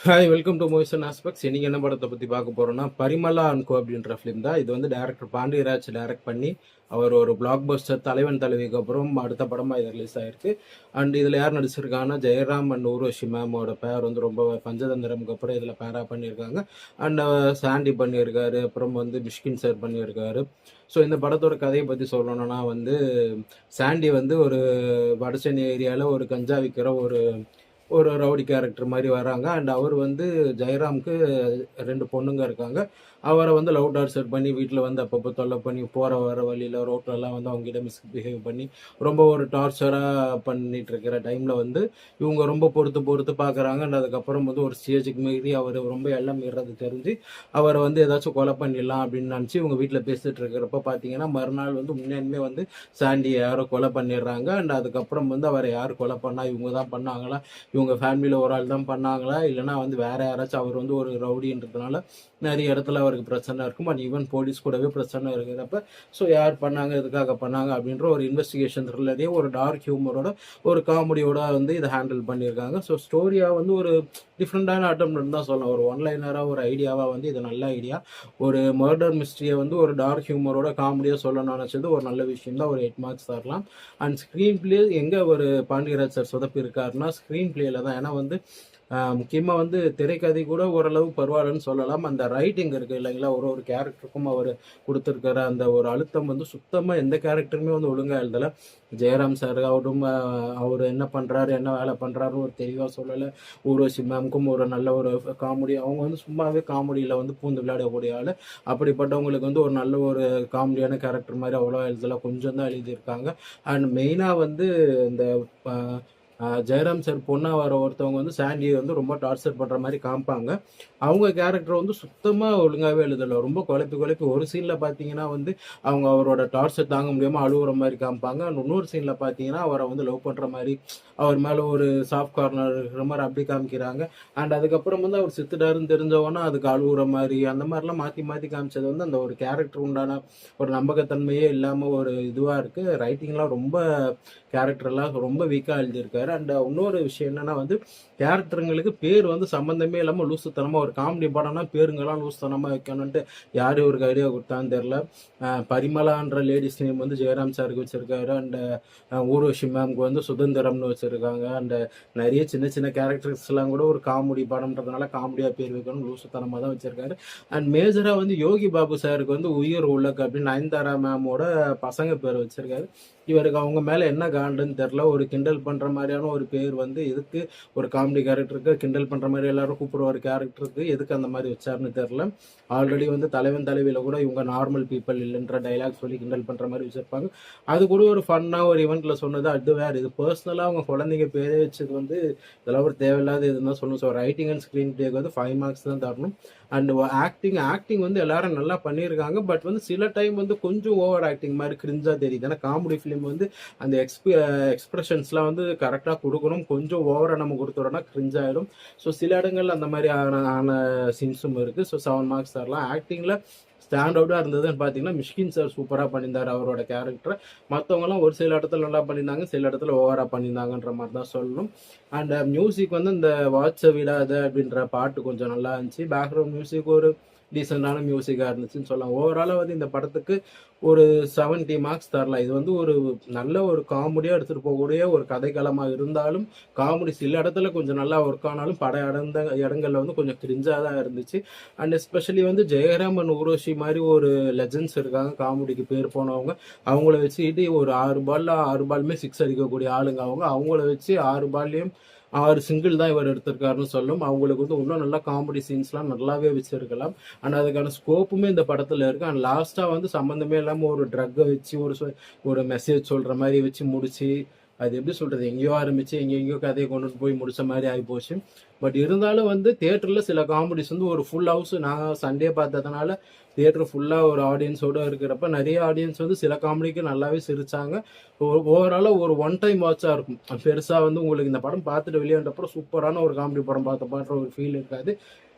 Hi, welcome to movies and aspects. இன்னைக்கு என்ன படத்தை பற்றி பார்க்க போகிறோம்னா, பரிமளா அண்ட் கோ அப்படின்ற ஃபிலிம் தான். இது வந்து டேரக்டர் பாண்டியராஜ் டைரக்ட் பண்ணி அவர் ஒரு பிளாக் பஸ்டர் தலைவன் தலைவிக்கு அப்புறம் அடுத்த படமாக இது ரிலீஸ் ஆயிருக்கு. அண்ட் இதில் யார் நடிச்சிருக்காங்கன்னா, ஜெயராம் அண்ட் ஊர்வஷி மேமோட பேர் வந்து ரொம்ப பஞ்சதந்திரமுக்கு அப்புறம் இதில் பேரா பண்ணியிருக்காங்க. அண்ட் சாண்டி பண்ணியிருக்காரு, அப்புறம் வந்து மிஷ்கின் சார் பண்ணியிருக்காரு. ஸோ இந்த படத்தோட கதையை பற்றி சொல்லணும்னா வந்து, சாண்டி வந்து ஒரு வடசென்னை ஏரியாவில் ஒரு கஞ்சா விற்கிற ஒரு ஒரு ரவுடி கேரக்டர் மாதிரி வராங்க. அண்ட் அவர் வந்து ஜெயராமுக்கு 2 பொண்ணுங்க இருக்காங்க. அவரை வந்து லவ் டார்ச்சர் பண்ணி வீட்டில் வந்து அப்பப்போ தொல்லை பண்ணி போகிற வர வழியில் ரோட்லலாம் வந்து அவங்ககிட்ட மிஸ்பிஹேவ் பண்ணி ரொம்ப ஒரு டார்ச்சராக பண்ணிட்டு இருக்கிற டைமில் வந்து இவங்க ரொம்ப பொறுத்து பொறுத்து பார்க்குறாங்க. அண்ட் அதுக்கப்புறம் வந்து ஒரு ஸ்டேஜுக்கு மீறி அவர் ரொம்ப எல்லாம் மீறது தெரிஞ்சு அவரை வந்து ஏதாச்சும் கொலை பண்ணிடலாம் அப்படின்னு நினச்சி இவங்க வீட்டில் பேசிட்டு இருக்கிறப்ப பார்த்தீங்கன்னா, மறுநாள் வந்து உண்மையுமே வந்து சாண்டியை யாரோ கொலை பண்ணிடுறாங்க. அண்ட் அதுக்கப்புறம் வந்து அவரை யார் கொலை பண்ணா, இவங்க தான் பண்ணாங்களா, இவங்க ஃபேமிலியில் ஒரு ஆள் தான் பண்ணாங்களா, இல்லைனா வந்து வேற யாராச்சும், அவர் வந்து ஒரு ரவுடின்றதுனால நிறைய இடத்துல அவருக்கு பிரச்சனை இருக்கும். அண்ட் ஈவன் போலீஸ் கூடவே பிரச்சனை இருக்கிறப்ப ஸோ யார் பண்ணாங்க, எதுக்காக பண்ணாங்க அப்படின்ற ஒரு இன்வெஸ்டிகேஷன் த்ரில்லரே ஒரு டார்க் ஹியூமரோட ஒரு காமெடியோட வந்து இதை ஹேண்டில் பண்ணியிருக்காங்க. ஸோ ஸ்டோரியாக வந்து ஒரு டிஃப்ரெண்டான அட்டம்ப்ட்னு தான் சொல்லலாம். ஒரு ஒன்லைனராக ஒரு ஐடியாவாக வந்து இது நல்ல ஐடியா. ஒரு மர்டர் மிஸ்ட்ரியை வந்து ஒரு டார்க் ஹியூமரோட காமெடியாக சொல்லணும்னு நினச்சது ஒரு நல்ல விஷயம் தான். ஒரு 8 மார்க்ஸ் தரலாம். அண்ட் ஸ்க்ரீன் பிளே எங்கே ஒரு பாண்டியராஜ் சார் சொதப்பி இருக்காருன்னா ஸ்க்ரீன் பிளேல தான். ஏன்னா வந்து முக்கியமாக வந்து திரைக்கதை கூட ஓரளவு பரவாயில்லன்னு சொல்லலாம். அந்த ரைட்டிங் இருக்குது இல்லைங்களா, ஒரு ஒரு கேரக்டருக்கும் அவர் கொடுத்துருக்கிற அந்த ஒரு அழுத்தம் வந்து சுத்தமாக எந்த கேரக்டருமே வந்து ஒழுங்காக எழுதலை. ஜெயராம் சார் அவரும் அவர் என்ன பண்ணுறாரு, என்ன வேலை பண்ணுறாருன்னு ஒரு தெளிவாக சொல்லலை. ஊர்வசி மேம்க்கும் ஒரு நல்ல ஒரு காமெடி, அவங்க வந்து சும்மாவே காமெடியில் வந்து பூந்து விளையாடக்கூடிய ஆள். அப்படிப்பட்டவங்களுக்கு வந்து ஒரு நல்ல ஒரு காமெடியான கேரக்டர் மாதிரி அவ்வளோ எழுதலை, கொஞ்சம் தான் எழுதியிருக்காங்க. அண்ட் மெயினாக வந்து இந்த ஜெயராம் சார் பொண்ணா வர ஒருத்தவங்க வந்து சாண்டியை வந்து ரொம்ப டார்ச்சர் பண்ணுற மாதிரி காமிப்பாங்க. அவங்க கேரக்டர் வந்து சுத்தமாக ஒழுங்காகவே எழுதலை, ரொம்ப குழப்பி குழப்பி. ஒரு சீனில் பார்த்தீங்கன்னா வந்து அவங்க அவரோட டார்ச்சர் தாங்க முடியாமல் அழுகுற மாதிரி காமிப்பாங்க. அண்ட் இன்னொரு சீனில் பார்த்தீங்கன்னா அவரை வந்து லவ் பண்ணுற மாதிரி, அவர் மேலே ஒரு சாஃப்ட் கார்னர் இருக்கிற மாதிரி அப்படி காமிக்கிறாங்க. அண்ட் அதுக்கப்புறம் வந்து அவர் செத்துட்டாருன்னு தெரிஞ்சவொன்னா அதுக்கு அழுகுற மாதிரி அந்த மாதிரிலாம் மாற்றி மாற்றி காமிச்சது வந்து அந்த ஒரு கேரக்டர் உண்டான ஒரு நம்பகத்தன்மையே இல்லாமல் ஒரு இதுவாக இருக்குது. ரைட்டிங்லாம் ரொம்ப கேரக்டர்லாம் ரொம்ப வீக்காக எழுதியிருக்காரு. அண்ட் இன்னொரு விஷயம் என்னன்னா வந்து, கேரக்டருங்களுக்கு பேர் வந்து சம்மந்தமே இல்லாமல் லூசுத்தனமாக, ஒரு காமெடி படம்னா பேருங்கெல்லாம் லூசுத்தனமாக வைக்கணுன்ட்டு யார் இவருக்கு ஐடியா கொடுத்தான்னு தெரில. பரிமளான்ற லேடிஸ் நேம் வந்து ஜெயராம் சாருக்கு வச்சுருக்காரு. அண்ட் ஊர்வஷி மேம்க்கு வந்து சுதந்திரம்னு வச்சுருக்காங்க. அண்ட் நிறைய சின்ன சின்ன கேரக்டர்ஸ்லாம் கூட ஒரு காமெடி படம்ன்றதுனால காமெடியாக பேர் வைக்கணும் லூசுத்தனமாக தான் வச்சுருக்காரு. அண்ட் மேஜராக வந்து யோகி பாபு சாருக்கு வந்து உயிர் உள்ளக்கு அப்படின்னு நயன்தாரா மேமோட பசங்க பேர் வச்சுருக்காரு. இவருக்கு அவங்க மேலே என்ன காண்டுன்னு தெரில. ஒரு கிண்டல் பண்ணுற மாதிரியான ஒரு பேர் வந்து எதுக்கு, ஒரு காமெடி கேரக்டருக்கு கிண்டல் பண்ணுற மாதிரி எல்லாரும் கூப்பிடுற ஒரு கேரக்டருக்கு எதுக்கு அந்த மாதிரி வச்சாருன்னு தெரில. ஆல்ரெடி வந்து தலைவன் தலைவியில் கூட இவங்க நார்மல் பீப்புள் இல்லைன்ற டைலாக் சொல்லி கிண்டல் பண்ணுற மாதிரி வச்சுருப்பாங்க. அது கூட ஒரு ஃபன்னாக ஒரு ஈவெண்ட்டில் சொன்னது அது வேறு. இது பர்சனலாக அவங்க குழந்தைங்க பேரே வச்சது வந்து இதெல்லாம் ஒரு தேவையில்லாத இதுன்னு தான் சொல்லணும். ஸோ ரைட்டிங் அண்ட் ஸ்க்ரீன் பிளேக்கு வந்து 5 மார்க்ஸ் தான் தரணும். அண்ட் ஆக்டிங் வந்து எல்லாரும் நல்லா பண்ணியிருக்காங்க. பட் வந்து சில டைம் வந்து கொஞ்சம் ஓவர் ஆக்டிங் மாதிரி கிரிஞ்சாக தெரியுது. ஏன்னா காமெடி ஃபிலிம் வந்து அந்த எக்ஸ்பிரஷன்ஸ்லாம் வந்து கரெக்டாக கொடுக்கணும். கொஞ்சம் ஓவராக நம்ம கொடுத்துட்டோம்னா கிரிஞ்ச் ஆகிடும். ஸோ சில இடங்கள் அந்த மாதிரி ஆன சீன்ஸும் இருக்குது. ஸோ 7 மார்க்ஸ் தரலாம். ஆக்டிங்கில் ஸ்டாண்ட் அவுட்டாக இருந்ததுன்னு பார்த்தீங்கன்னா மிஷ்கின் சார் சூப்பராக பண்ணியிருந்தார் அவரோட கேரக்டரை. மற்றவங்களாம் ஒரு சில இடத்துல நல்லா பண்ணியிருந்தாங்க, சில இடத்துல ஓவராக பண்ணியிருந்தாங்கன்ற மாதிரி தான் சொல்லணும். அண்ட் மியூசிக் வந்து இந்த வாட்ச விடாத அப்படின்ற பாட்டு கொஞ்சம் நல்லா இருந்துச்சு. பேக்ரவுண்ட் மியூசிக் ஒரு டீசெண்டான மியூசிக்காக இருந்துச்சுன்னு சொல்லலாம். ஓவராலாக வந்து இந்த படத்துக்கு ஒரு 70 மார்க்ஸ் தரலாம். இது வந்து ஒரு நல்ல ஒரு காமெடியாக எடுத்துகிட்டு போகக்கூடிய ஒரு கதைக்களமாக இருந்தாலும், காமெடி சில இடத்துல கொஞ்சம் நல்லா ஒர்க் ஆனாலும் பட இடங்களில் வந்து கொஞ்சம் கிரிஞ்சாக தான் இருந்துச்சு. அண்ட் எஸ்பெஷலி வந்து ஜெயராம் அண்ட் ஊர்வஷி மாதிரி ஒரு லெஜண்ட்ஸ் இருக்காங்க, காமெடிக்கு பேர் போனவங்க. அவங்கள வச்சுக்கிட்டு ஒரு 6 பாலில் 6 பாலுமே 6 அடிக்கக்கூடிய ஆளுங்க அவங்க. அவங்கள வச்சு 6 பால்லையும் 6 சிங்கிள் தான் இவர் எடுத்திருக்காருன்னு சொல்லும். அவங்களுக்கு வந்து இன்னும் நல்லா காமெடி சீன்ஸ்லாம் நல்லாவே வச்சிருக்கலாம். அண்ட் அதுக்கான ஸ்கோப்புமே இந்த படத்தில் இருக்குது. அண்ட் லாஸ்ட்டாக வந்து சம்மந்தமே இல்லாமல் ஒரு ட்ரக்கை வச்சு ஒரு மெசேஜ் சொல்கிற மாதிரி வச்சு முடிச்சு, அது எப்படி சொல்கிறது, எங்கேயோ ஆரம்பித்து எங்கெங்கேயோ கதையை கொண்டு போய் முடித்த மாதிரி ஆகிப்போச்சு. பட் இருந்தாலும் வந்து தியேட்டரில் சில காமெடிஸ் வந்து ஒரு ஃபுல் ஹவுஸ், நான் சண்டே பார்த்ததுனால தியேட்டர் ஃபுல்லாக ஒரு ஆடியன்ஸோடு இருக்கிறப்ப நிறைய ஆடியன்ஸ் வந்து சில காமெடிக்கு நல்லாவே சிரித்தாங்க. ஓவராலாக ஒரு ஒன் டைம் வாட்சாக இருக்கும். பெருசாக வந்து உங்களுக்கு இந்த படம் பார்த்துட்டு வெளியேற்றப்பறம் சூப்பரான ஒரு காமெடி படம் பார்த்த ஒரு ஃபீல் இருக்காது.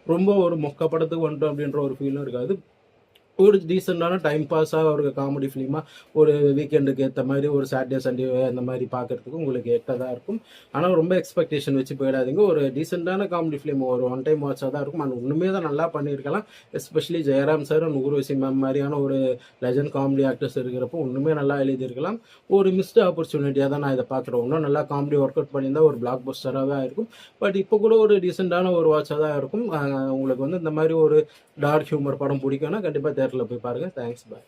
ரொம்ப ஒரு மொக்க படத்துக்கு வந்துட்டோம் அப்படின்ற ஒரு ஃபீலும் இருக்காது. ஒரு டீசெண்டான டைம் பாஸாக ஒரு காமெடி ஃபிலிமாக ஒரு வீக்கெண்டுக்கு ஏற்ற மாதிரி ஒரு சாட்டர்டே சண்டே அந்த மாதிரி பார்க்கறதுக்கு உங்களுக்கு ஏற்றதாக இருக்கும். ஆனால் ரொம்ப எக்ஸ்பெக்டேஷன் வச்சு போயிடாதீங்க. ஒரு டீசெண்டான காமெடி ஃபிலிம் ஒரு ஒன் டைம் வாட்சாக தான் இருக்கும். அண்ட் ஒன்றுமே தான் நல்லா பண்ணியிருக்கலாம். Especially Jayaram sir and Urvashi ma'am மாதிரியான ஒரு லெஜண்ட் காமெடி ஆக்டர்ஸ் இருக்கிறப்போ ஒன்றுமே நல்லா எழுதியிருக்கலாம். ஒரு மிஸ்டு ஆப்பர்ச்சுனிட்டியாக தான் நான் இதை பார்க்குறேன். இன்னும் நல்லா காமெடி ஒர்க் அவுட் பண்ணியிருந்தா ஒரு பிளாக் பஸ்டராகவே இருக்கும். பட் இப்போ கூட ஒரு டீசெண்டான ஒரு வாட்சாக தான் இருக்கும். உங்களுக்கு வந்து இந்த மாதிரி ஒரு டார்க் ஹியூமர் படம் பிடிக்கும்னா கண்டிப்பாக தேட்டரில் போய் பாருங்கள். தேங்க்ஸ், பாய்.